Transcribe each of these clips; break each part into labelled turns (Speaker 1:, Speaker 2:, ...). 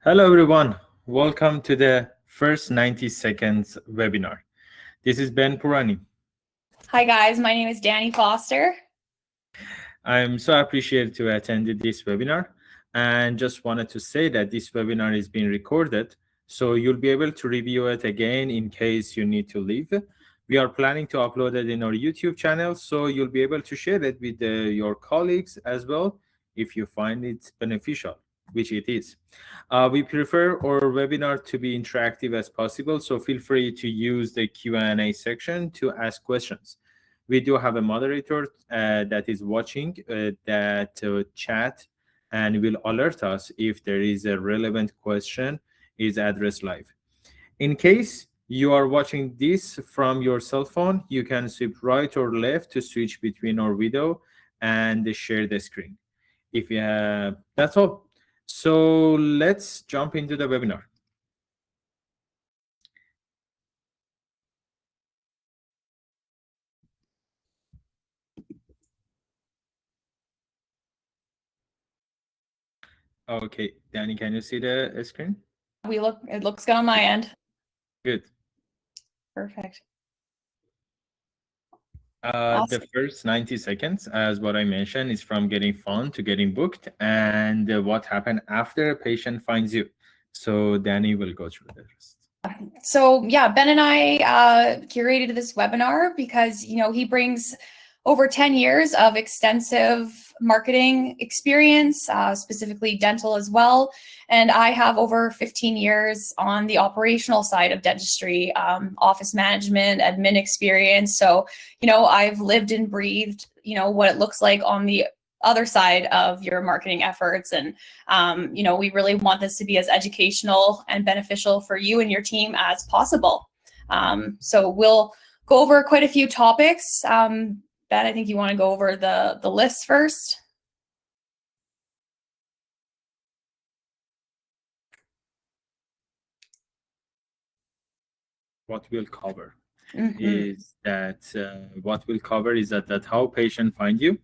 Speaker 1: Hello, everyone. Welcome to the first 90 seconds webinar. This is Ben Pourani.
Speaker 2: Hi, guys. My name is Dani Foster.
Speaker 1: I'm so appreciated to attend this webinar and just wanted to say that this webinar is being recorded, so you'll be able to review it again in case you need to leave. We are planning to upload it in our YouTube channel, so you'll be able to share it with your colleagues as well if you find it beneficial, which it is. We prefer our webinar to be interactive as possible, so feel free to use the Q&A section to ask questions. We do have a moderator that is watching that chat and will alert us if there is a relevant question is addressed live. In case you are watching this from your cell phone, you can swipe right or left to switch between our video and share the screen. If you have, that's all. So let's jump into the webinar. Okay, Dani, can you see the screen?
Speaker 2: It looks good on my end.
Speaker 1: Good.
Speaker 2: Perfect.
Speaker 1: Awesome. The first 90 seconds, as what I mentioned, is from getting phone to getting booked, and what happened after a patient finds you. So Dani will go through the rest.
Speaker 2: So yeah, Ben and I curated this webinar because he brings over 10 years of extensive marketing experience, specifically dental as well. And I have over 15 years on the operational side of dentistry, office management, admin experience. So, I've lived and breathed, what it looks like on the other side of your marketing efforts. And, we really want this to be as educational and beneficial for you and your team as possible. So we'll go over quite a few topics. Ben, I think you want to go over the list first.
Speaker 1: What we'll cover is that that how patient find you,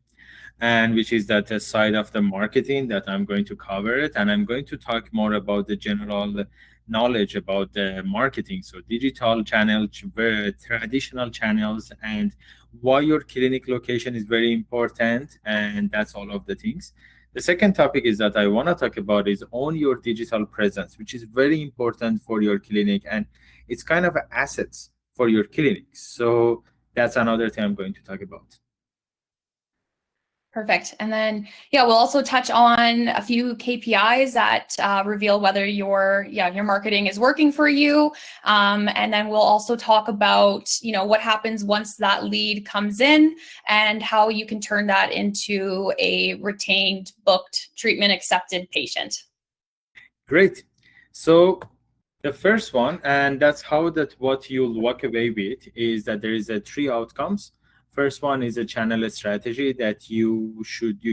Speaker 1: and which is that side of the marketing that I'm going to cover it, and I'm going to talk more about the general knowledge about the marketing, so digital channel, traditional channels, and why your clinic location is very important, and that's all of the things. The second topic is that I want to talk about is own your digital presence, which is very important for your clinic, and it's kind of assets for your clinic. So that's another thing I'm going to talk about.
Speaker 2: Perfect. And then, we'll also touch on a few KPIs that reveal whether your marketing is working for you. And then we'll also talk about, what happens once that lead comes in and how you can turn that into a retained, booked, treatment accepted patient.
Speaker 1: Great. So the first one, and that's what you'll walk away with, is that there is 3 outcomes. First one is a channel strategy that you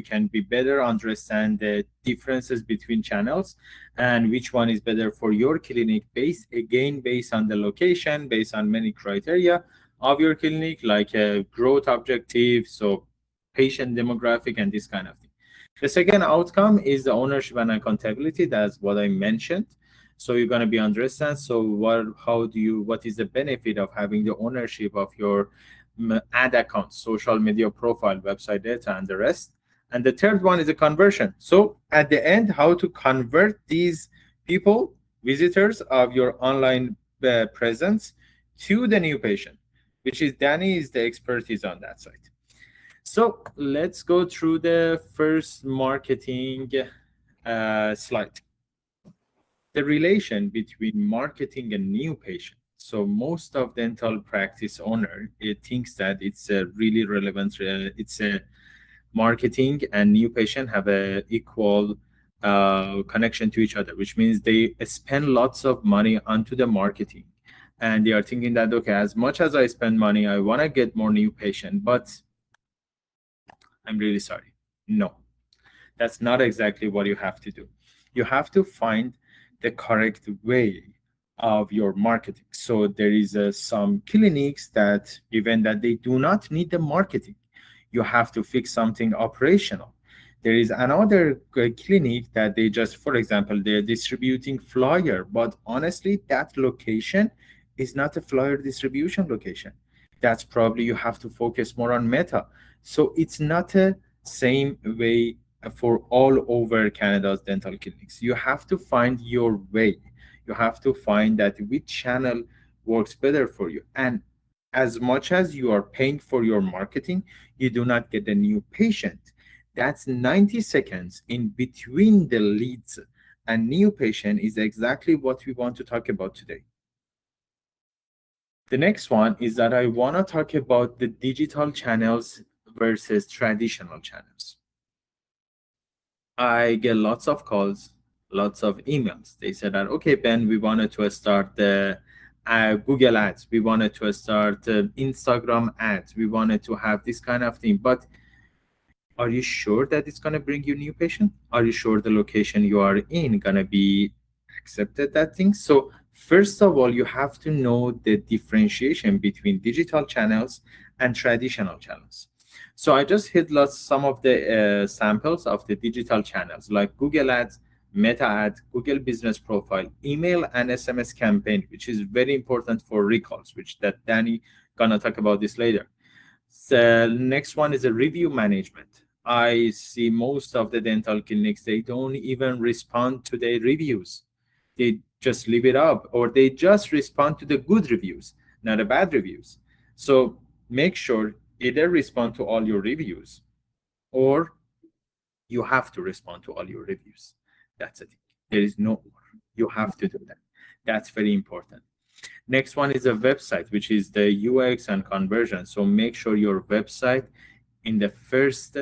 Speaker 1: can be better understand the differences between channels and which one is better for your clinic, based on the location, based on many criteria of your clinic, like a growth objective, so patient demographic and this kind of thing. The second outcome is the ownership and accountability. That's what I mentioned. So you're going to be understand. So what is the benefit of having the ownership of your ad accounts, social media profile, website data, and the rest. And the third one is a conversion. So at the end, how to convert these people, visitors of your online presence, to the new patient, which is Dani is the expertise on that side. So let's go through the first marketing slide. The relation between marketing and new patient. So most of dental practice owner, it thinks that it's a really relevant, it's a marketing and new patient have a equal connection to each other, which means they spend lots of money onto the marketing. And they are thinking that, okay, as much as I spend money, I want to get more new patient, but I'm really sorry. No, that's not exactly what you have to do. You have to find the correct way of your marketing. So there is some clinics that even that they do not need the marketing. You have to fix something operational. There is another clinic that they just, for example, they're distributing flyer, but honestly, that location is not a flyer distribution location. That's probably you have to focus more on meta. So it's not a same way for all over Canada's dental clinics. You have to find your way. You have to find that which channel works better for you. And as much as you are paying for your marketing, you do not get a new patient. That's 90 seconds in between the leads and new patient is exactly what we want to talk about today. The next one is that I want to talk about the digital channels versus traditional channels. I get lots of calls, lots of emails. They said that, okay, Ben, we wanted to start the Google ads. We wanted to start Instagram ads. We wanted to have this kind of thing. But are you sure that it's going to bring you new patient? Are you sure the location you are in going to be accepted that thing? So first of all, you have to know the differentiation between digital channels and traditional channels. So I just hit some of the samples of the digital channels like Google Ads, Meta Ads, Google Business Profile, email and SMS campaign, which is very important for recalls, which that Dani gonna talk about this later. The next one is a review management. I see most of the dental clinics, they don't even respond to their reviews. They just leave it up, or they just respond to the good reviews, not the bad reviews. So make sure either respond to all your reviews or you have to respond to all your reviews. That's it. There is no more. You have to do that. That's very important. Next one is a website, which is the UX and conversion. So make sure your website in the first,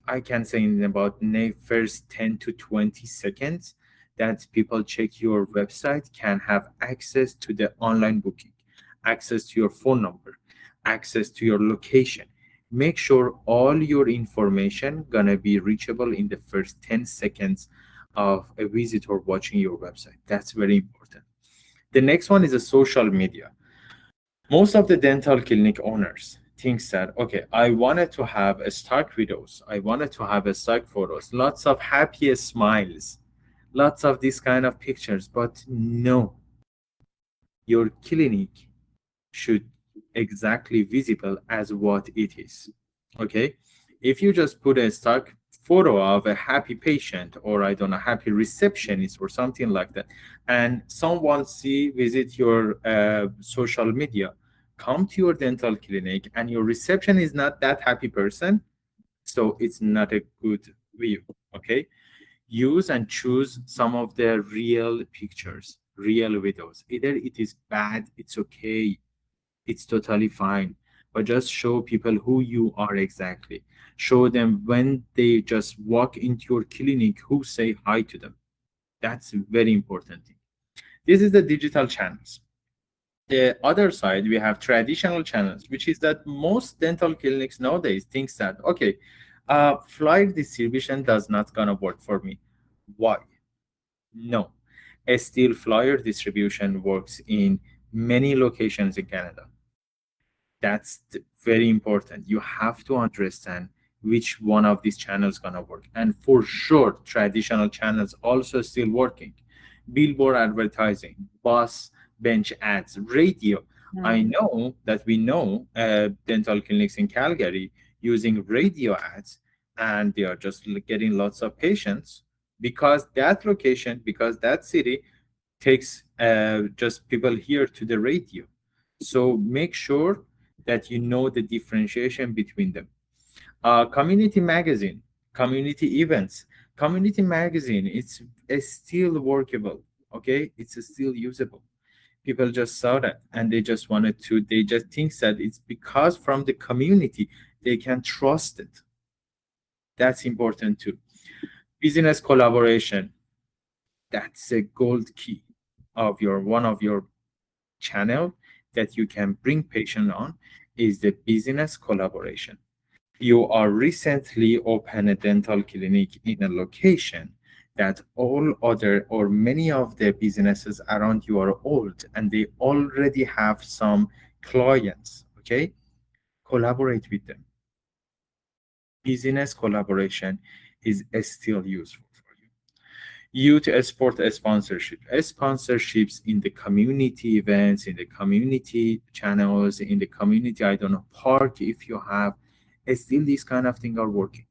Speaker 1: I can say in about the first 10 to 20 seconds, that people check your website can have access to the online booking, access to your phone number, access to your location. Make sure all your information gonna be reachable in the first 10 seconds of a visitor watching your website. That's very important. The next one is a social media. Most of the dental clinic owners thinks that, okay, I wanted to have a stock videos, I wanted to have a stock photos, lots of happy smiles, lots of this kind of pictures, but no, your clinic should exactly visible as what it is. Okay, if you just put a stock photo of a happy patient, or I don't know, happy receptionist or something like that, and someone visit your social media, come to your dental clinic, and your reception is not that happy person, so it's not a good view. Okay, use and choose some of the real pictures, real videos. Either it is bad, it's okay, it's totally fine, but just show people who you are exactly. Show them when they just walk into your clinic, who say hi to them. That's a very important thing. This is the digital channels. The other side, we have traditional channels, which is that most dental clinics nowadays thinks that, okay, flyer distribution does not gonna work for me. Why? No, a still flyer distribution works in many locations in Canada. That's very important. You have to understand which one of these channels gonna work. And for sure, traditional channels also still working. Billboard advertising, bus, bench ads, radio. I know that we know dental clinics in Calgary using radio ads, and they are just getting lots of patients because that location, because that city takes just people here to the radio. So make sure that you know the differentiation between them. Community magazine, community events, community magazine, it's still workable. Okay, it's still usable. People just saw that and they just wanted to, they just think that it's because from the community they can trust it. That's important too. Business collaboration, that's a gold key of your one of your channel that you can bring patient on is the business collaboration. You are recently open a dental clinic in a location that all other or many of the businesses around you are old and they already have some clients. Okay, collaborate with them. Business collaboration is still useful for you. Youth sport sponsorship, sponsorships in the community events, in the community channels, in the community, I don't know, park, if you have, still these kind of things are working.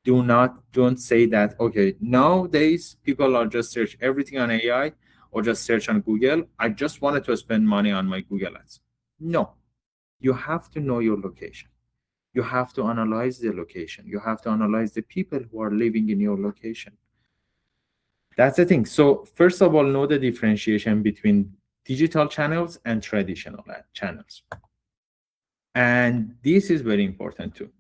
Speaker 1: Don't say that, okay, nowadays people are just search everything on AI or just search on Google, I just wanted to spend money on my Google ads. No, you have to know your location. You have to analyze the location. You have to analyze the people who are living in your location. That's the thing. So first of all, know the differentiation between digital channels and traditional channels. And this is very important too.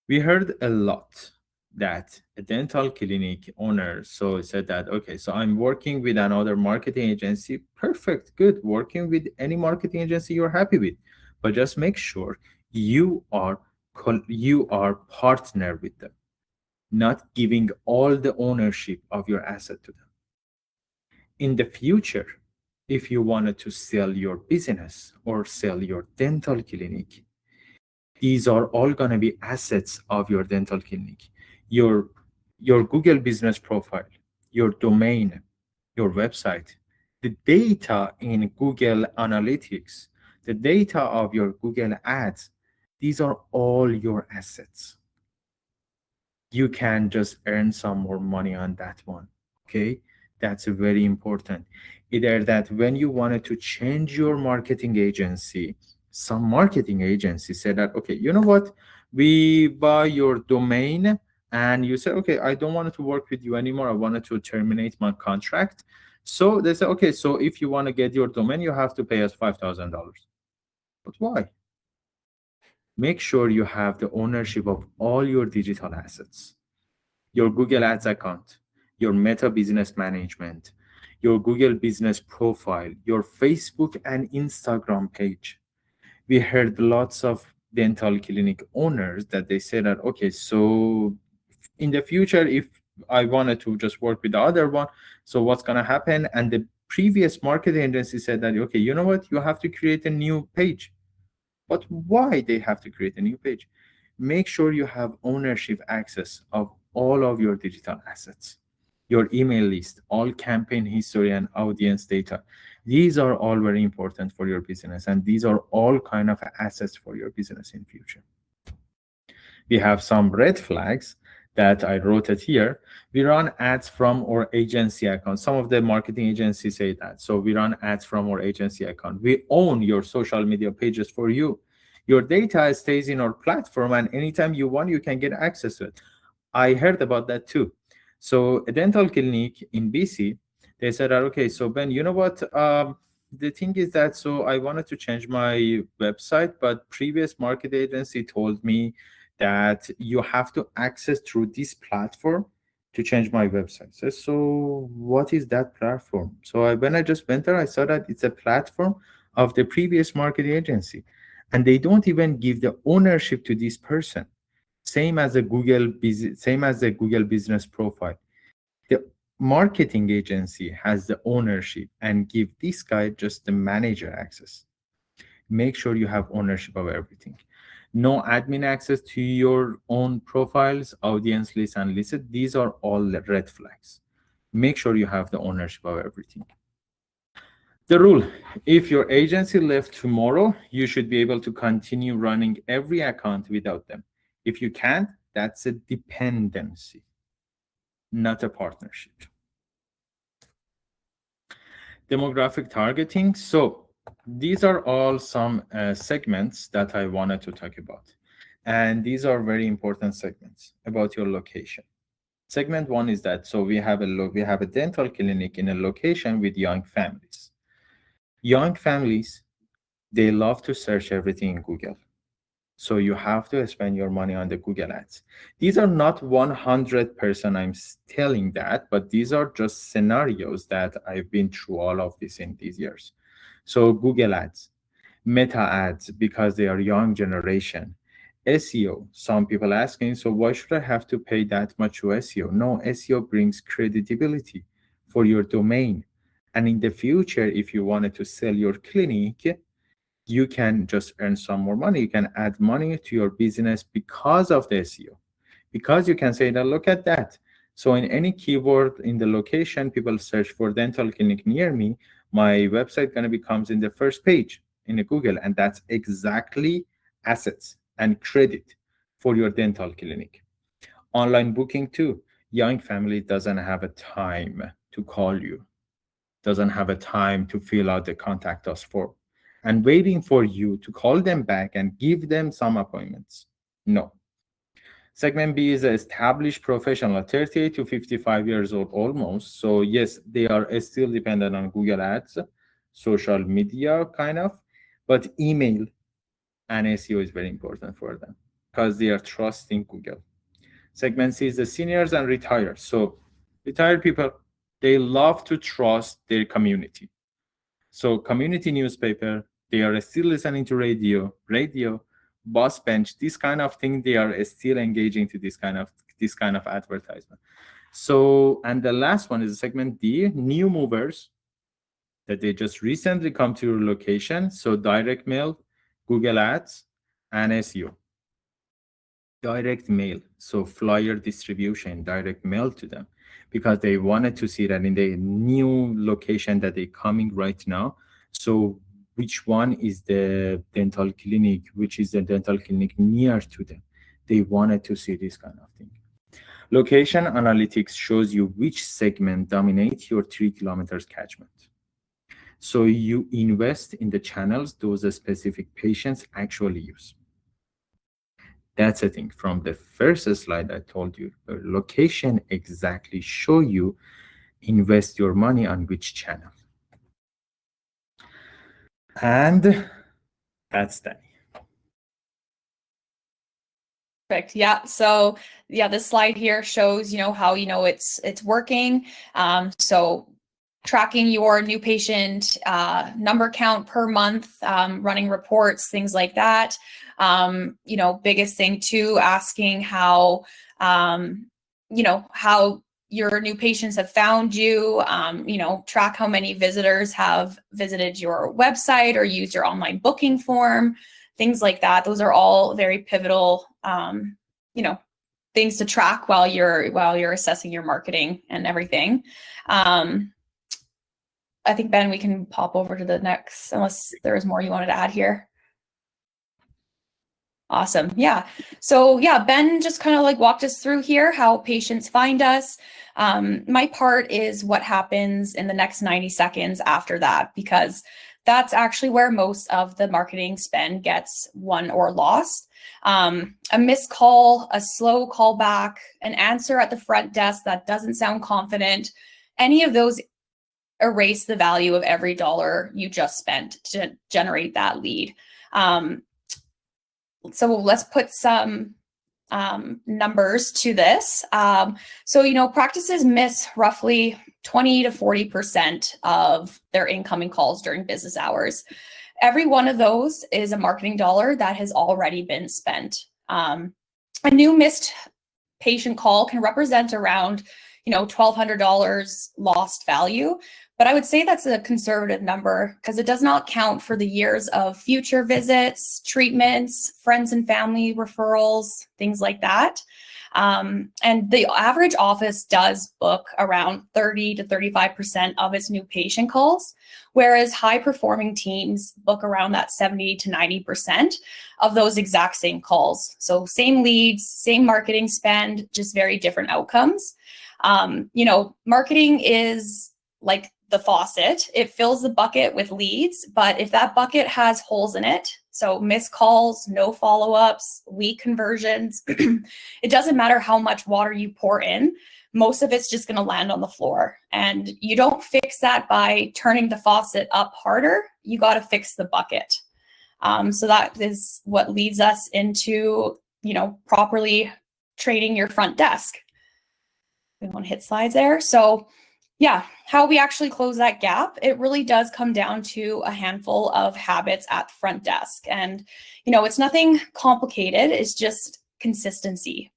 Speaker 1: We heard a lot that a dental clinic owner so said that, okay, so I'm working with another marketing agency. Perfect, good. Working with any marketing agency you're happy with, but just make sure you are you are partner with them, not giving all the ownership of your asset to them. In the future, if you wanted to sell your business or sell your dental clinic, these are all going to be assets of your dental clinic. Your your Google business profile, your domain, your website, the data in Google Analytics, the data of your Google Ads, these are all your assets. You can just earn some more money on that one. Okay, that's very important. Either that when you wanted to change your marketing agency, some marketing agency said that, okay, you know what, we buy your domain, and you said, okay, I don't want to work with you anymore, I wanted to terminate my contract. So they said, okay, so if you want to get your domain, you have to pay us $5,000. But why? Make sure you have the ownership of all your digital assets, your Google Ads account, your Meta Business Management, your Google Business Profile, your Facebook and Instagram page. We heard lots of dental clinic owners that they said that, okay, so in the future, if I wanted to just work with the other one, so what's going to happen? And the previous marketing agency said that, okay, you know what, you have to create a new page. But why they have to create a new page? Make sure you have ownership access of all of your digital assets, your email list, all campaign history and audience data. These are all very important for your business, and these are all kind of assets for your business in future. We have some red flags that I wrote it here. We run ads from our agency account. Some of the marketing agencies say that. So we run ads from our agency account. We own your social media pages for you. Your data stays in our platform, and anytime you want, you can get access to it. I heard about that too. So a dental clinic in BC, they said, okay, so Ben, you know what? The thing is that, so I wanted to change my website, but previous market agency told me that you have to access through this platform to change my website. So what is that platform? So when I just went there, I saw that it's a platform of the previous marketing agency, and they don't even give the ownership to this person. Same as the Google business profile. The marketing agency has the ownership and give this guy just the manager access. Make sure you have ownership of everything. No admin access to your own profiles, audience list, and listed. These are all the red flags. Make sure you have the ownership of everything. The rule: if your agency left tomorrow, you should be able to continue running every account without them. If you can't, that's a dependency, not a partnership. Demographic targeting. So these are all some segments that I wanted to talk about. And these are very important segments about your location. Segment one is that, so we have a dental clinic in a location with young families. Young families, they love to search everything in Google. So you have to spend your money on the Google Ads. These are not 100% I'm telling that, but these are just scenarios that I've been through all of this in these years. So Google Ads, Meta Ads, because they are young generation. SEO, some people asking, so why should I have to pay that much to SEO? No, SEO brings credibility for your domain. And in the future, if you wanted to sell your clinic, you can just earn some more money. You can add money to your business because of the SEO. because you can say that, look at that. So in any keyword in the location, people search for dental clinic near me, my website gonna becomes in the first page in the Google, and that's exactly assets and credit for your dental clinic. Online booking too. Young family doesn't have a time to call you, doesn't have a time to fill out the contact us form and waiting for you to call them back and give them some appointments. No. Segment B is established professional, 38 to 55 years old almost. So yes, they are still dependent on Google Ads, social media kind of, but email and SEO is very important for them because they are trusting Google. Segment C is the seniors and retired. So retired people, they love to trust their community. So community newspaper, they are still listening to radio, bus bench, this kind of thing. They are still engaging to this kind of advertisement. So, and the last one is segment D, new movers that they just recently come to your location. So direct mail, Google Ads, and SEO. Direct mail, so flyer distribution, direct mail to them, because they wanted to see that in the new location that they're coming right now. So which one is the dental clinic, which is the dental clinic near to them. They wanted to see this kind of thing. Location analytics shows you which segment dominates your 3 kilometers catchment. So you invest in the channels those specific patients actually use. That's the thing. From the first slide I told you, the location exactly show you invest your money on which channel. And that's Dani.
Speaker 2: Perfect. Yeah. So yeah, this slide here shows, how it's working. So tracking your new patient number count per month, running reports, things like that. Biggest thing too, asking how how your new patients have found you, track how many visitors have visited your website or used your online booking form, things like that. Those are all very pivotal, things to track while you're assessing your marketing and everything. I think, Ben, we can pop over to the next, unless there was more you wanted to add here. Awesome. Yeah. So yeah, Ben just kind of walked us through here how patients find us. My part is what happens in the next 90 seconds after that, because that's actually where most of the marketing spend gets won or lost. A missed call, a slow callback, an answer at the front desk that doesn't sound confident, any of those erase the value of every dollar you just spent to generate that lead. So let's put some numbers to this. Practices miss roughly 20 to 40% of their incoming calls during business hours. Every one of those is a marketing dollar that has already been spent. A new missed patient call can represent around $1,200 lost value. But I would say that's a conservative number because it does not count for the years of future visits, treatments, friends and family referrals, things like that. And the average office does book around 30 to 35% of its new patient calls, whereas high-performing teams book around that 70 to 90% of those exact same calls. So same leads, same marketing spend, just very different outcomes. Marketing is like the faucet. It fills the bucket with leads, but if that bucket has holes in it, so missed calls, no follow-ups, weak conversions, it doesn't matter how much water you pour in, most of it's just going to land on the floor. And you don't fix that by turning the faucet up harder. You got to fix the bucket. So that is what leads us into, properly training your front desk. We want to hit slides there. So yeah, how we actually close that gap, it really does come down to a handful of habits at the front desk. And, it's nothing complicated. It's just consistency.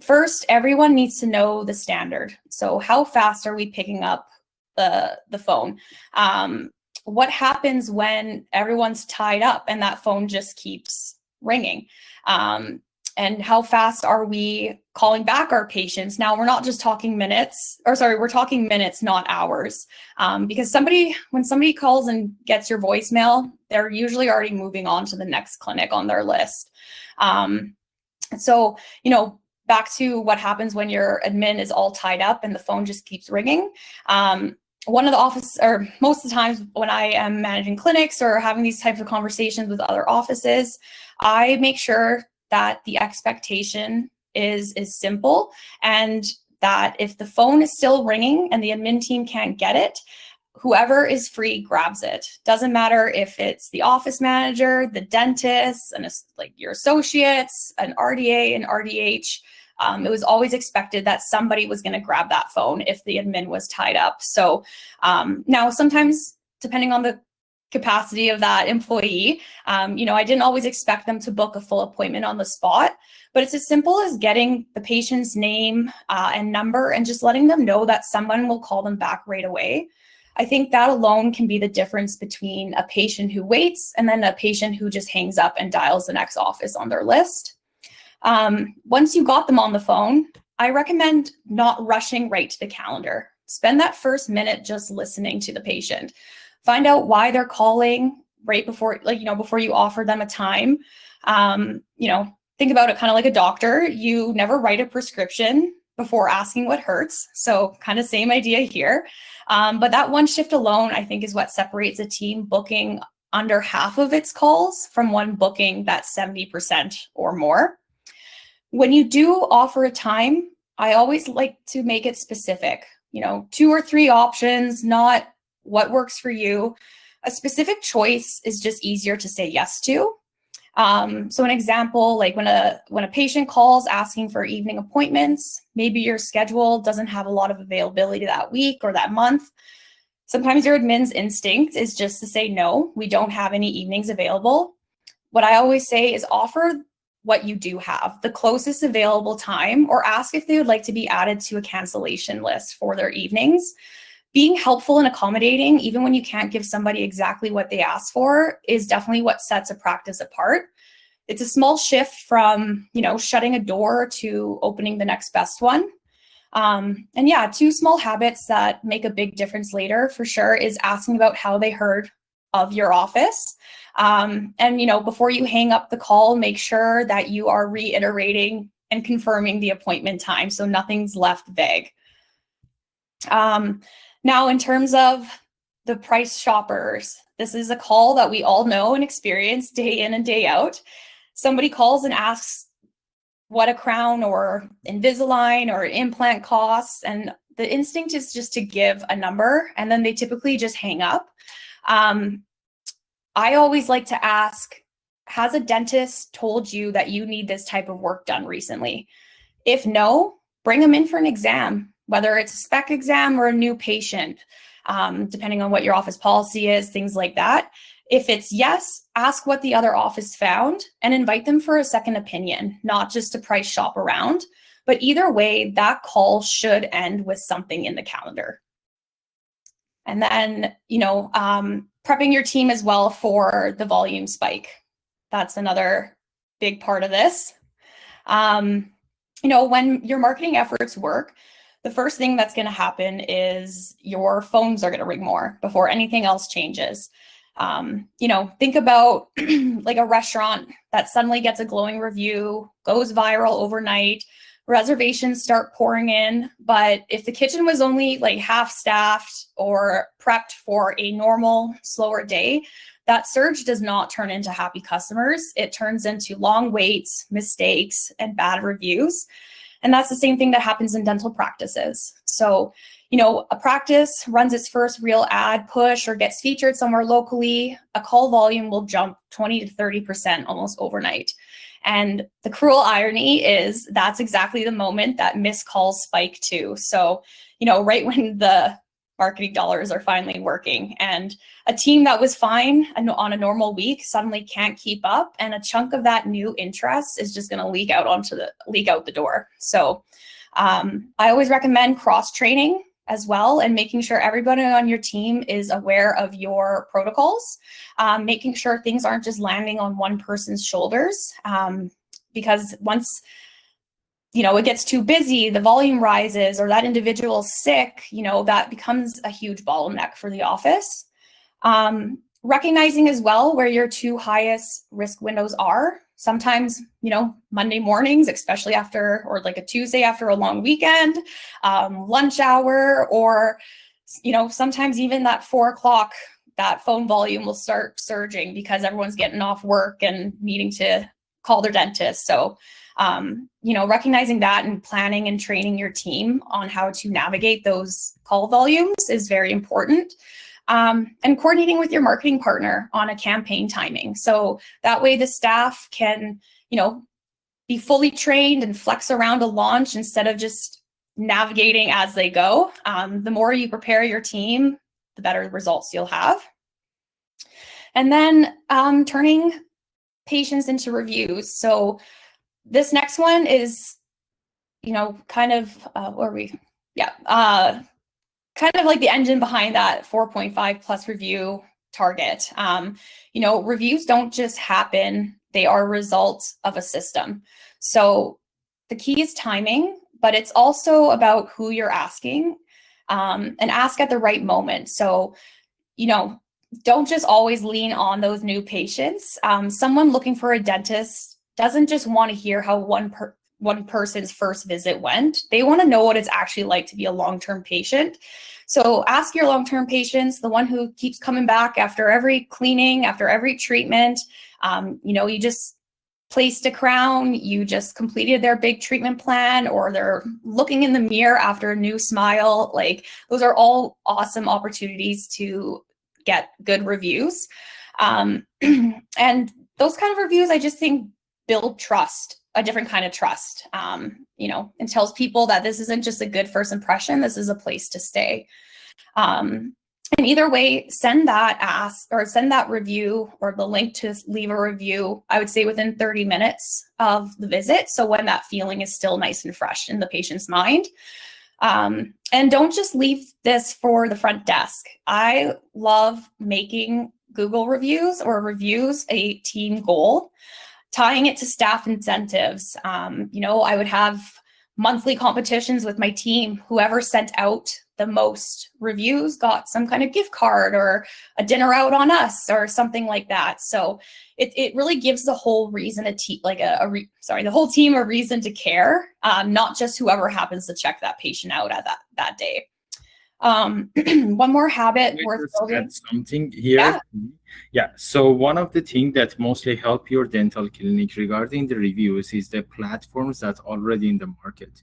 Speaker 2: First, everyone needs to know the standard. So how fast are we picking up the phone? What happens when everyone's tied up and that phone just keeps ringing? And how fast are we calling back our patients? Now, we're not just talking minutes, we're talking minutes, not hours. Because when somebody calls and gets your voicemail, they're usually already moving on to the next clinic on their list. So, back to what happens when your admin is all tied up and the phone just keeps ringing. One of the office, or most of the times when I am managing clinics or having these types of conversations with other offices, I make sure that the expectation is simple, and that if the phone is still ringing and the admin team can't get it, whoever is free grabs it. Doesn't matter if it's the office manager, the dentist, and like your associates, an RDA, an RDH. It was always expected that somebody was going to grab that phone if the admin was tied up. So now sometimes, depending on the capacity of that employee, I didn't always expect them to book a full appointment on the spot, but it's as simple as getting the patient's name and number and just letting them know that someone will call them back right away. I think that alone can be the difference between a patient who waits and then a patient who just hangs up and dials the next office on their list. Once you got them on the phone, I recommend not rushing right to the calendar. Spend that first minute just listening to the patient. Find out why they're calling right before, before you offer them a time. Think about it kind of like a doctor. You never write a prescription before asking what hurts. So kind of same idea here. But that one shift alone, I think, is what separates a team booking under half of its calls from one booking that's 70% or more. When you do offer a time, I always like to make it specific, 2 or 3 options, not what works for you. A specific choice is just easier to say yes to. So an example, like when a patient calls asking for evening appointments, maybe your schedule doesn't have a lot of availability that week or that month. Sometimes your admin's instinct is just to say, no, we don't have any evenings available. What I always say is offer what you do have, the closest available time, or ask if they would like to be added to a cancellation list for their evenings. Being helpful and accommodating, even when you can't give somebody exactly what they ask for, is definitely what sets a practice apart. It's a small shift from, shutting a door to opening the next best one. And yeah, 2 small habits that make a big difference later for sure is asking about how they heard of your office. And, before you hang up the call, make sure that you are reiterating and confirming the appointment time so nothing's left vague. Now, in terms of the price shoppers, this is a call that we all know and experience day in and day out. Somebody calls and asks what a crown or Invisalign or implant costs, and the instinct is just to give a number, and then they typically just hang up. I always like to ask, has a dentist told you that you need this type of work done recently? If no, bring them in for an exam, whether it's a spec exam or a new patient, depending on what your office policy is, things like that. If it's yes, ask what the other office found and invite them for a second opinion, not just to price shop around. But either way, that call should end with something in the calendar. And then, prepping your team as well for the volume spike. That's another big part of this. When your marketing efforts work, the first thing that's going to happen is your phones are going to ring more before anything else changes. Think about like a restaurant that suddenly gets a glowing review, goes viral overnight, reservations start pouring in. But if the kitchen was only like half staffed or prepped for a normal, slower day, that surge does not turn into happy customers. It turns into long waits, mistakes, and bad reviews. And that's the same thing that happens in dental practices. So, a practice runs its first real ad push or gets featured somewhere locally, a call volume will jump 20 to 30% almost overnight. And the cruel irony is that's exactly the moment that missed calls spike too. So, right when the marketing dollars are finally working, and a team that was fine on a normal week suddenly can't keep up, and a chunk of that new interest is just going to leak out the door. So I always recommend cross-training as well, and making sure everybody on your team is aware of your protocols, making sure things aren't just landing on one person's shoulders. because once it gets too busy, the volume rises, or that individual's sick, that becomes a huge bottleneck for the office. Recognizing as well where your two highest risk windows are. Sometimes, Monday mornings, especially after, or like a Tuesday after a long weekend, lunch hour, or, sometimes even that 4 o'clock, that phone volume will start surging because everyone's getting off work and needing to call their dentist. So, recognizing that and planning and training your team on how to navigate those call volumes is very important. And coordinating with your marketing partner on a campaign timing. So that way the staff can, be fully trained and flex around a launch instead of just navigating as they go. The more you prepare your team, the better results you'll have. And then turning patients into reviews. So this next one is, kind of, kind of like the engine behind that 4.5 plus review target. Reviews don't just happen. They are results of a system. So the key is timing, but it's also about who you're asking, and ask at the right moment. So, don't just always lean on those new patients. Someone looking for a dentist doesn't just want to hear how one person's first visit went. They want to know what it's actually like to be a long-term patient. So ask your long-term patients, the one who keeps coming back after every cleaning, after every treatment. You just placed a crown, you just completed their big treatment plan, or they're looking in the mirror after a new smile. Like, those are all awesome opportunities to get good reviews. And those kind of reviews, I just think, build trust, a different kind of trust, and tells people that this isn't just a good first impression, this is a place to stay. And either way, send that review or the link to leave a review, I would say within 30 minutes of the visit. So when that feeling is still nice and fresh in the patient's mind. And don't just leave this for the front desk. I love making Google reviews or reviews a team goal, tying it to staff incentives. I would have monthly competitions with my team. Whoever sent out the most reviews got some kind of gift card or a dinner out on us or something like that. So it really gives the whole reason the whole team a reason to care, not just whoever happens to check that patient out at that day. One more habit worth building.
Speaker 1: Something here. Yeah. So one of the things that mostly help your dental clinic regarding the reviews is the platforms that's already in the market.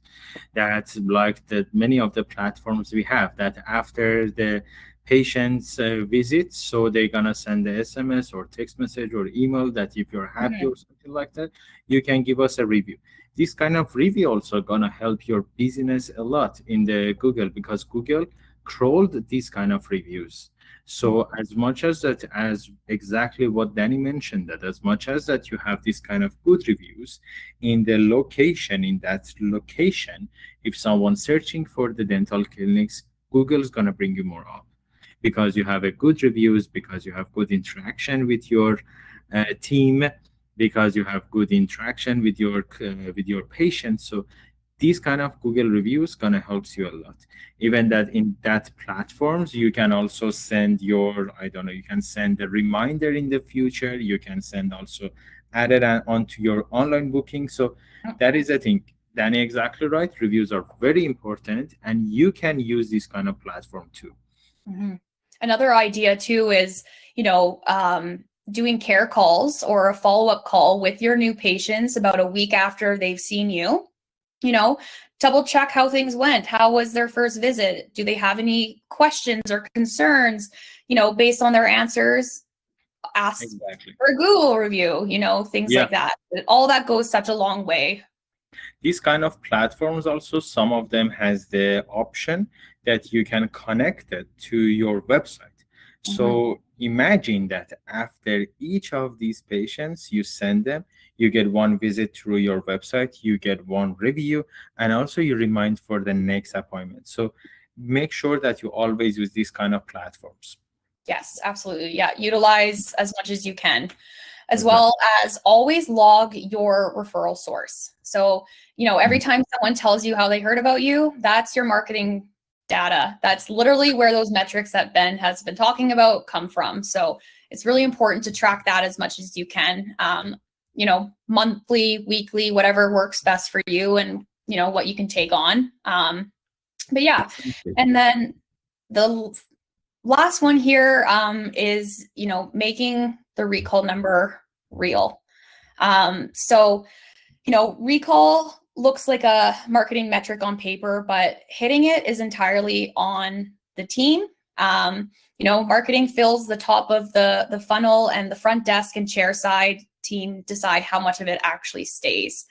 Speaker 1: That's like many of the platforms we have that after the patient's visit, so they're gonna send the SMS or text message or email that if you're happy or something like that, you can give us a review. This kind of review also gonna help your business a lot in the Google, because Google crawled these kind of reviews. So as much as that, as exactly what Danny mentioned, that as much as that you have this kind of good reviews in the location, in that location, if someone's searching for the dental clinics, Google's gonna bring you more up, because you have a good reviews, because you have good interaction with your team, because you have good interaction with your patients. So these kind of Google reviews gonna help you a lot. Even that in that platforms, you can also send you can send a reminder in the future. You can send also add it onto your online booking. So that is a thing. Danny, exactly right. Reviews are very important, and you can use this kind of platform too.
Speaker 2: Mm-hmm. Another idea too is, doing care calls or a follow-up call with your new patients about a week after they've seen you. Double check how things went. How was their first visit? Do they have any questions or concerns? Based on their answers, ask for a Google review, things like that. All that goes such a long way.
Speaker 1: These kind of platforms also, some of them has the option that you can connect it to your website. So imagine that after each of these patients, you send them, you get one visit through your website, you get one review, and also you remind for the next appointment. So make sure that you always use these kind of platforms.
Speaker 2: Yes, absolutely. Yeah, utilize as much as you can. as well as always log your referral source. So, every time someone tells you how they heard about you, that's your marketing data. That's literally where those metrics that Ben has been talking about come from. So it's really important to track that as much as you can, monthly, weekly, whatever works best for you and, what you can take on. But yeah, and then the last one here is, making the recall number real. So, recall looks like a marketing metric on paper, but hitting it is entirely on the team. Marketing fills the top of the funnel, and the front desk and chair side team decide how much of it actually stays.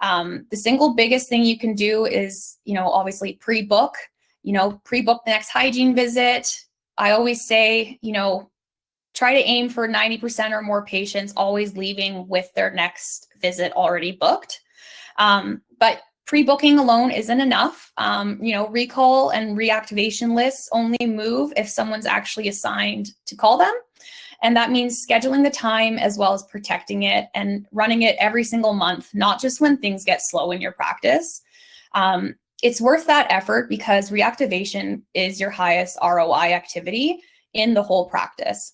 Speaker 2: The single biggest thing you can do is, obviously pre-book the next hygiene visit. I always say, try to aim for 90% or more patients always leaving with their next visit already booked. But pre-booking alone isn't enough. Recall and reactivation lists only move if someone's actually assigned to call them. And that means scheduling the time as well as protecting it and running it every single month, not just when things get slow in your practice. It's worth that effort because reactivation is your highest ROI activity in the whole practice.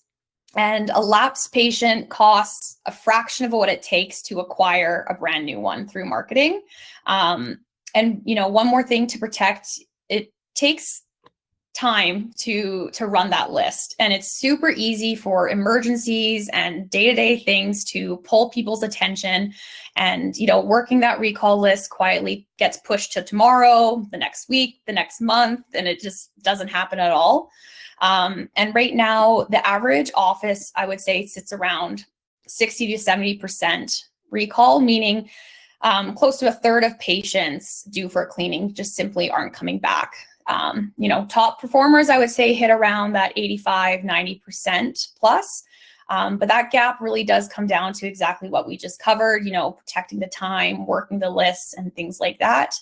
Speaker 2: And a lapsed patient costs a fraction of what it takes to acquire a brand new one through marketing. And, one more thing to protect, it takes time to run that list. And it's super easy for emergencies and day-to-day things to pull people's attention. And, working that recall list quietly gets pushed to tomorrow, the next week, the next month, and it just doesn't happen at all. And right now, the average office, I would say, sits around 60 to 70% recall, meaning close to a third of patients due for cleaning just simply aren't coming back. Top performers, I would say, hit around that 85, 90% plus. But that gap really does come down to exactly what we just covered, protecting the time, working the lists and things like that.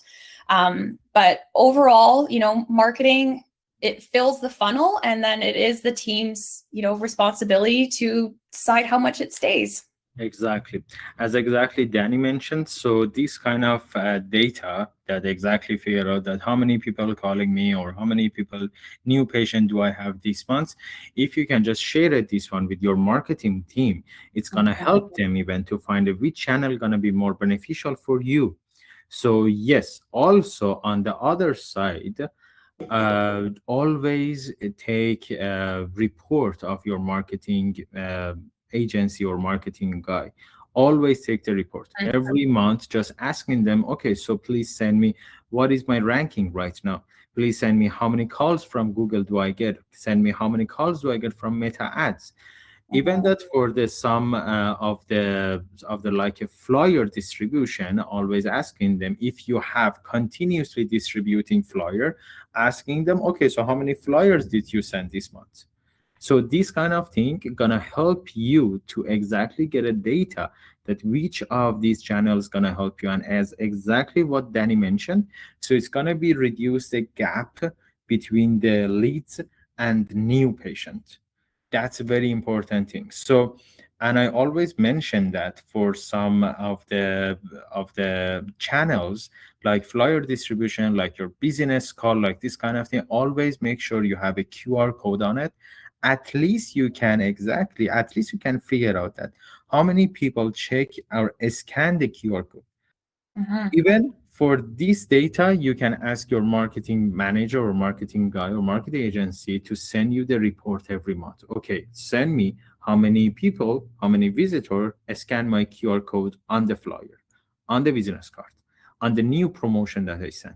Speaker 2: But overall, marketing, it fills the funnel, and then it is the team's, responsibility to decide how much it stays.
Speaker 1: Exactly. As exactly Danny mentioned, so this kind of data that exactly figure out that how many people calling me or how many people, new patient do I have this month, if you can just share it, this one with your marketing team, it's going to help them even to find which channel going to be more beneficial for you. So yes, also on the other side, always take a report of your marketing agency or marketing guy. Always take the report every month, just asking them, okay, so please send me what is my ranking right now. Please send me how many calls from Google do I get. Send me how many calls do I get from Meta ads. Even that for the some of the like a flyer distribution, always asking them, if you have continuously distributing flyer, asking them, okay, so how many flyers did you send this month? So this kind of thing gonna help you to exactly get a data that which of these channels gonna help you, and as exactly what Danny mentioned, so it's gonna be reduce the gap between the leads and new patient. That's a very important thing. So, and I always mention that for some of the channels like flyer distribution, like your business call, like this kind of thing, always make sure you have a QR code on it. At least you can figure out that how many people check or scan the QR code. Even for this data, you can ask your marketing manager or marketing guy or marketing agency to send you the report every month. Okay, send me how many people, how many visitors scan my QR code on the flyer, on the business card, on the new promotion that I sent.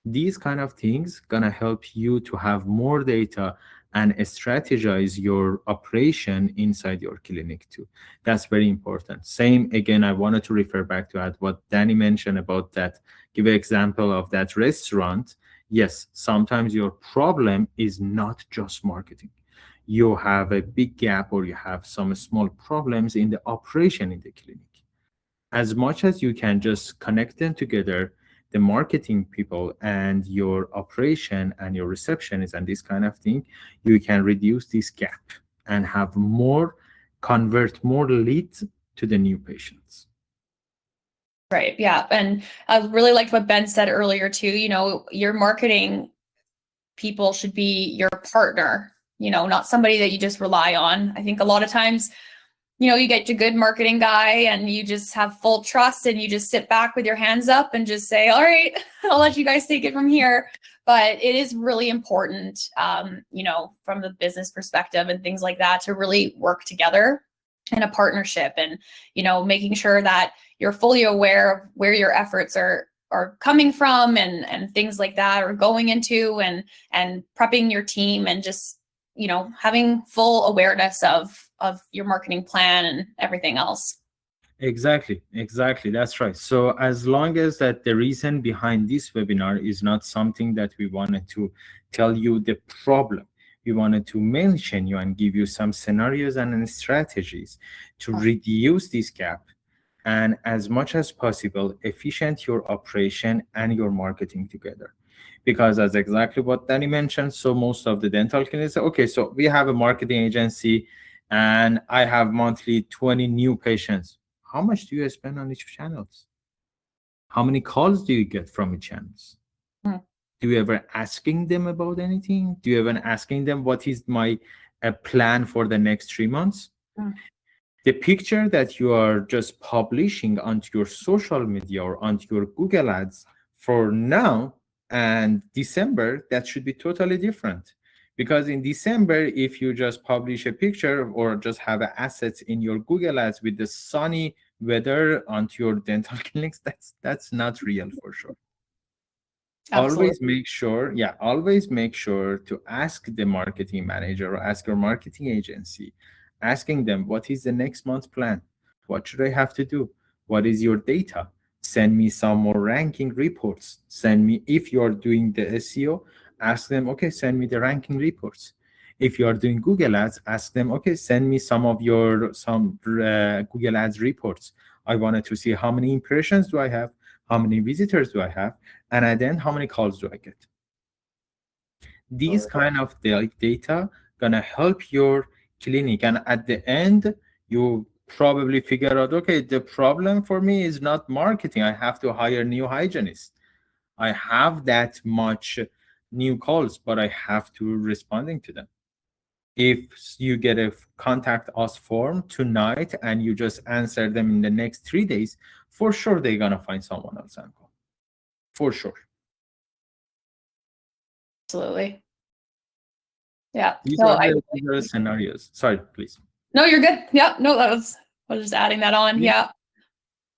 Speaker 1: These kind of things gonna help you to have more data and strategize your operation inside your clinic too. That's very important. Same again, I wanted to refer back to what Danny mentioned about that. Give an example of that restaurant. Yes, sometimes your problem is not just marketing. You have a big gap or you have some small problems in the operation in the clinic. As much as you can just connect them together, the marketing people and your operation and your receptionist and this kind of thing, you can reduce this gap and have more convert more leads to the new patients.
Speaker 2: Right. Yeah. And I really liked what Ben said earlier too. Your marketing people should be your partner, not somebody that you just rely on. I think a lot of times, you get your good marketing guy and you just have full trust and you just sit back with your hands up and just say, all right, I'll let you guys take it from here. But it is really important, from the business perspective and things like that, to really work together in a partnership and, making sure that you're fully aware of where your efforts are coming from and things like that, or going into and prepping your team and just, having full awareness of your marketing plan and everything else.
Speaker 1: Exactly. That's right. So as long as that the reason behind this webinar is not something that we wanted to tell you the problem, we wanted to mention you and give you some scenarios and strategies to reduce this gap and as much as possible efficient your operation and your marketing together. Because as exactly what Danny mentioned, so most of the dental clinics say, okay, so we have a marketing agency and I have monthly 20 new patients. How much do you spend on each channels? How many calls do you get from each channels? Do you ever asking them about anything? Do you ever asking them what is my plan for the next 3 months? The picture that you are just publishing onto your social media or onto your Google Ads for now and December, that should be totally different. Because in December, if you just publish a picture or just have assets in your Google Ads with the sunny weather onto your dental clinics, that's not real for sure.
Speaker 2: Absolutely.
Speaker 1: Always make sure to ask the marketing manager or ask your marketing agency, asking them, what is the next month's plan? What should I have to do? What is your data? Send me some more ranking reports. Send me, if you are doing the SEO, ask them, okay, send me the ranking reports. If you are doing Google Ads, ask them, okay, send me some Google Ads reports. I wanted to see how many impressions do I have, how many visitors do I have, and then how many calls do I get. These kind of data gonna help your clinic, and at the end you probably figure out, okay, the problem for me is not marketing. I have to hire new hygienists. I have that much new calls, but I have to responding to them. If you get a contact us form tonight and you just answer them in the next 3 days, for sure they're gonna find someone else and call. For sure.
Speaker 2: Absolutely. Yeah.
Speaker 1: These are the scenarios. Sorry, please.
Speaker 2: No, you're good. Yeah. No, I was just adding that on. Yeah.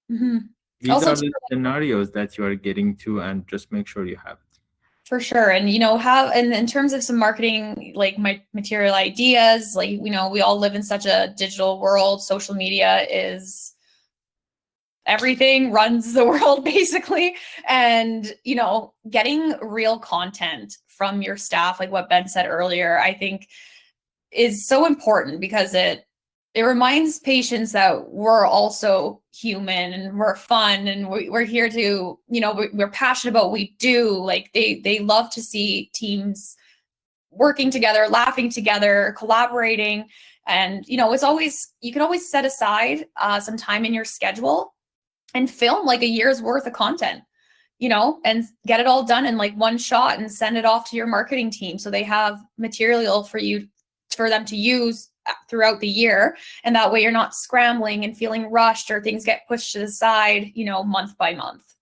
Speaker 1: These also are the scenarios that you are getting to, and just make sure you have it.
Speaker 2: For sure. And, and in terms of some marketing, like my material ideas, like, we all live in such a digital world. Social media is everything, runs the world basically. And, getting real content from your staff, like what Ben said earlier, I think is so important, because it reminds patients that we're also human and we're fun and we're here to, we're passionate about what we do. Like they love to see teams working together, laughing together, collaborating. And, it's always, you can always set aside some time in your schedule and film like a year's worth of content, and get it all done in like one shot and send it off to your marketing team, so they have material for them to use throughout the year. And that way you're not scrambling and feeling rushed, or things get pushed to the side, month by month.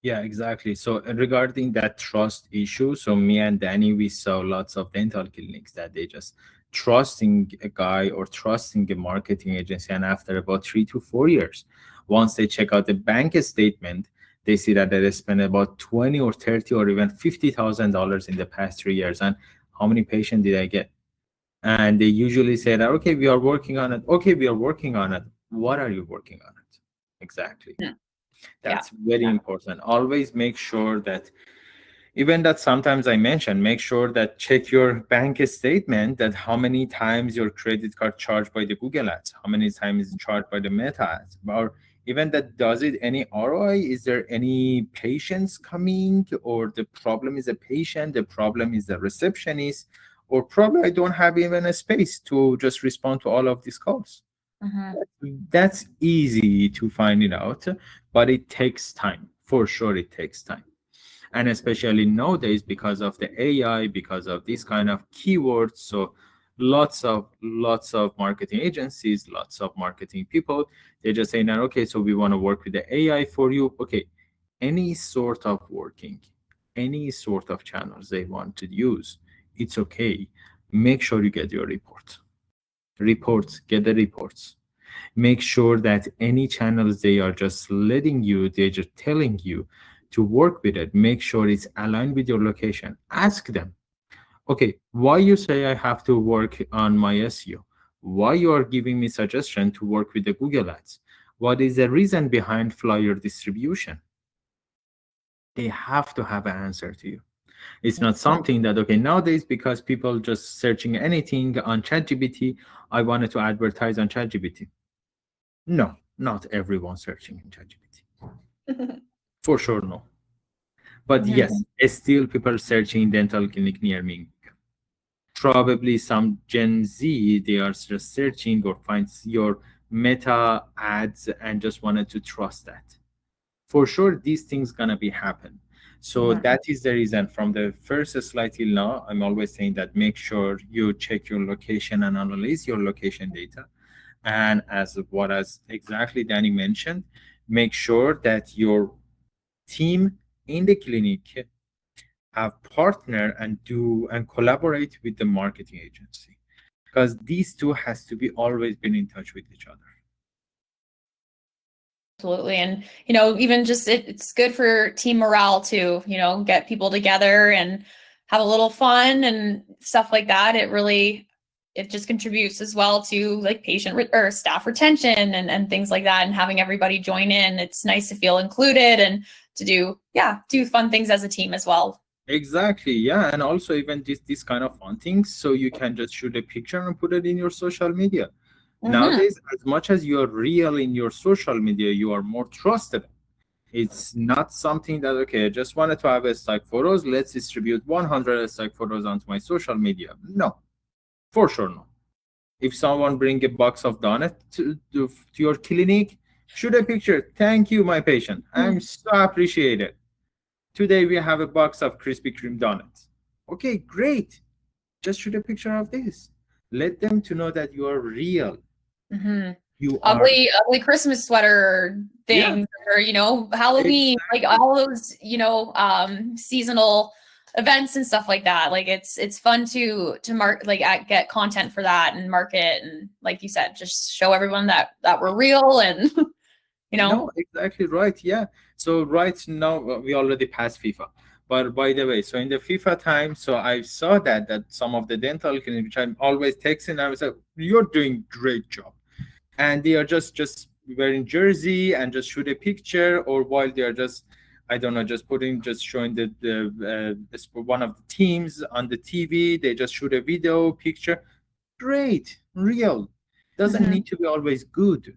Speaker 1: Yeah, exactly. So regarding that trust issue, so me and Danny, we saw lots of dental clinics that they just trusting a guy or trusting a marketing agency, and after about 3 to 4 years, once they check out the bank statement, they see that they spent about 20 or 30 or even $50,000 in the past 3 years. And how many patients did I get? And they usually say that, okay, we are working on it. Okay, we are working on it. What are you working on it? Exactly.
Speaker 2: Yeah.
Speaker 1: That's very important. Always make sure that, even that sometimes I mention, make sure that check your bank statement, that how many times your credit card charged by the Google Ads, how many times is charged by the Meta Ads, or even that does it any ROI? Is there any patients coming, or the problem is a patient, the problem is the receptionist, or probably I don't have even a space to just respond to all of these calls.
Speaker 2: Mhm.
Speaker 1: That's easy to find it out, but it takes time. For sure, it takes time. And especially nowadays, because of the AI, because of this kind of keywords, so lots of marketing agencies, lots of marketing people, they just say now, okay, so we want to work with the AI for you. Okay, any sort of working, any sort of channels they want to use, it's okay. Make sure you get your reports, get the reports. Make sure that any channels they are just letting you, they're just telling you to work with it, make sure it's aligned with your location. Ask them, okay, why you say I have to work on my SEO? Why you are giving me suggestion to work with the Google ads? What is the reason behind flyer distribution? They have to have an answer to you. It's not something that, okay, nowadays because people just searching anything on ChatGPT, I wanted to advertise on ChatGPT. No, not everyone searching in ChatGPT. For sure, no. But
Speaker 2: Mhm.
Speaker 1: yes, still people searching dental clinic near me. Probably some Gen Z, they are just searching or finds your meta ads and just wanted to trust that. For sure, these things gonna be happen. So
Speaker 2: Mhm.
Speaker 1: that is the reason from the first slide till now, I'm always saying that make sure you check your location and analyze your location data. And as exactly Danny mentioned, make sure that your team in the clinic have partner and do and collaborate with the marketing agency, because these two has to be always been in touch with each other.
Speaker 2: Absolutely. And, even just it's good for team morale to, get people together and have a little fun and stuff like that. It just contributes as well to like or staff retention and things like that. And having everybody join in, it's nice to feel included and to do fun things as a team as well.
Speaker 1: Exactly, yeah. And also even this kind of fun things, so you can just shoot a picture and put it in your social media.
Speaker 2: Hmm.
Speaker 1: Nowadays, as much as you are real in your social media, you are more trusted. It's not something that, okay, I just wanted to have a stock photos, let's distribute 100 stock photos onto my social media. No, for sure no. If someone bring a box of donut to your clinic, shoot a picture. Thank you, my patient. I'm so appreciated. Today we have a box of Krispy Kreme donuts. Okay, great. Just shoot a picture of this. Let them to know that you are real.
Speaker 2: Hmm.
Speaker 1: You are,
Speaker 2: Ugly Christmas sweater
Speaker 1: yeah,
Speaker 2: things, or Halloween, like
Speaker 1: exactly.
Speaker 2: all those seasonal events and stuff like that. Like it's fun to get content for that and market, and like you said, just show everyone that we're real and you know.
Speaker 1: No, exactly right. Yeah. So right now we already passed FIFA. But by the way, so in the FIFA time, so I saw that some of the dental clinics, which I'm always texting, I was like, "You're doing great job," and they are just wearing jersey and just shoot a picture, or while they are just, I don't know, just showing one of the teams on the TV, they just shoot a video picture. Great, real. Doesn't
Speaker 2: Mhm.
Speaker 1: need to be always good,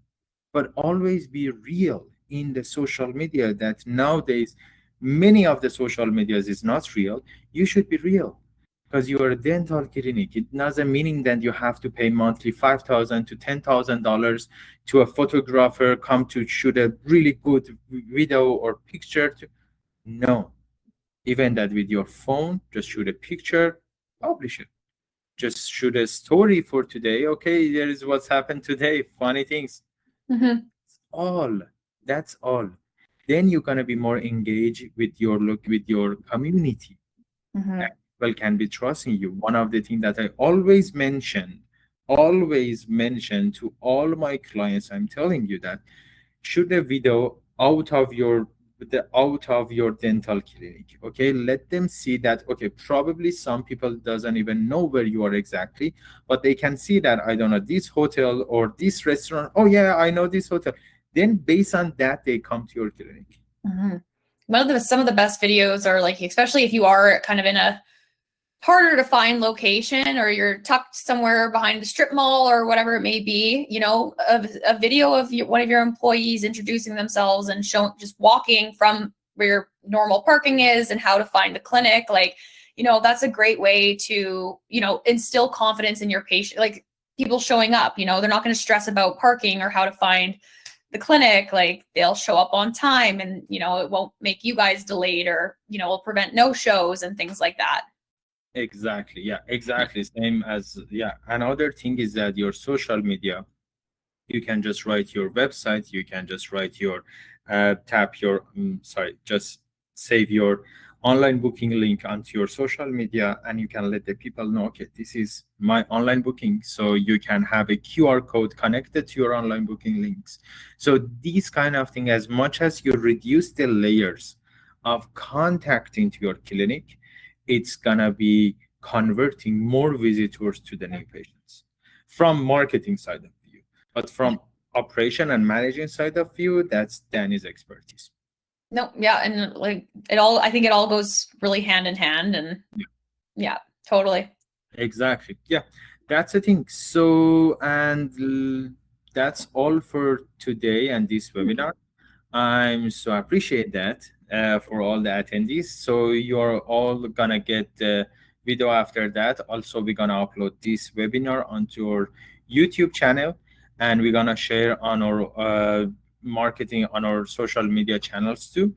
Speaker 1: but always be real in the social media. That nowadays many of the social medias is not real. You should be real, because you are a dental clinic. It doesn't meaning that you have to pay monthly $5,000 to $10,000 to a photographer come to shoot a really good video or picture. No, even that with your phone, just shoot a picture, publish it. Just shoot a story for today. Okay, there is what's happened today. Funny things.
Speaker 2: Mhm.
Speaker 1: All. That's all. Then you're gonna be more engaged with your look with your community.
Speaker 2: Mhm.
Speaker 1: People can be trusting you. One of the things that I always mention to all my clients, I'm telling you that shoot a video out of your dental clinic. Okay, let them see that. Okay, probably some people doesn't even know where you are exactly, but they can see that, I don't know, this hotel or this restaurant. Oh yeah, I know this hotel. Then based on that, they come to your clinic.
Speaker 2: Mhm. Some of the best videos are like, especially if you are kind of in a harder to find location, or you're tucked somewhere behind the strip mall or whatever it may be, a video of one of your employees introducing themselves and showing, just walking from where your normal parking is and how to find the clinic. Like, that's a great way to, instill confidence in your patient. Like, people showing up. You know, they're not going to stress about parking or how to find the clinic. Like, they'll show up on time, and, you know, it won't make you guys delayed, or, you know, will prevent no shows and things like that.
Speaker 1: Exactly. Yeah, exactly. Same as, yeah. Another thing is that your social media, you can just write your website, you can just write your, just save your online booking link onto your social media, and you can let the people know, okay, this is my online booking. So you can have a QR code connected to your online booking links. So these kind of thing, as much as you reduce the layers of contacting to your clinic, it's gonna be converting more visitors to the new patients from marketing side of view. But from operation and managing side of view, that's Dani's expertise.
Speaker 2: No, yeah, and like I think it all goes really hand in hand, and yeah, totally.
Speaker 1: Exactly. Yeah, that's the thing. So, and that's all for today and this webinar. I'm so appreciate that for all the attendees. So you're all gonna get the video after that. Also, we're gonna upload this webinar onto our YouTube channel, and we're gonna share on our marketing on our social media channels too.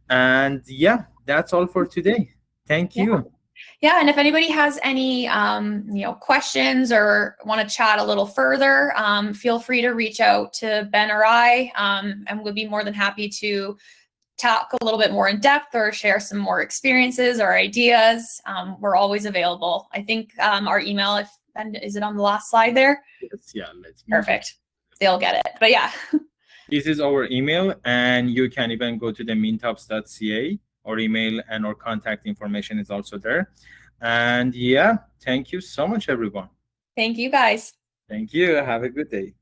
Speaker 1: And yeah, that's all for today. Thank you.
Speaker 2: Yeah, and if anybody has any you know, questions or want to chat a little further, feel free to reach out to Ben or I, and we'll be more than happy to talk a little bit more in depth or share some more experiences or ideas. We're always available. I think our email, if Ben, is it on the last slide there?
Speaker 1: Yes, yeah, let's
Speaker 2: perfect. They'll get it. But yeah.
Speaker 1: This is our email, and you can even go to the meantops.ca. Our email and our contact information is also there. And yeah, thank you so much, everyone.
Speaker 2: Thank you, guys.
Speaker 1: Thank you. Have a good day.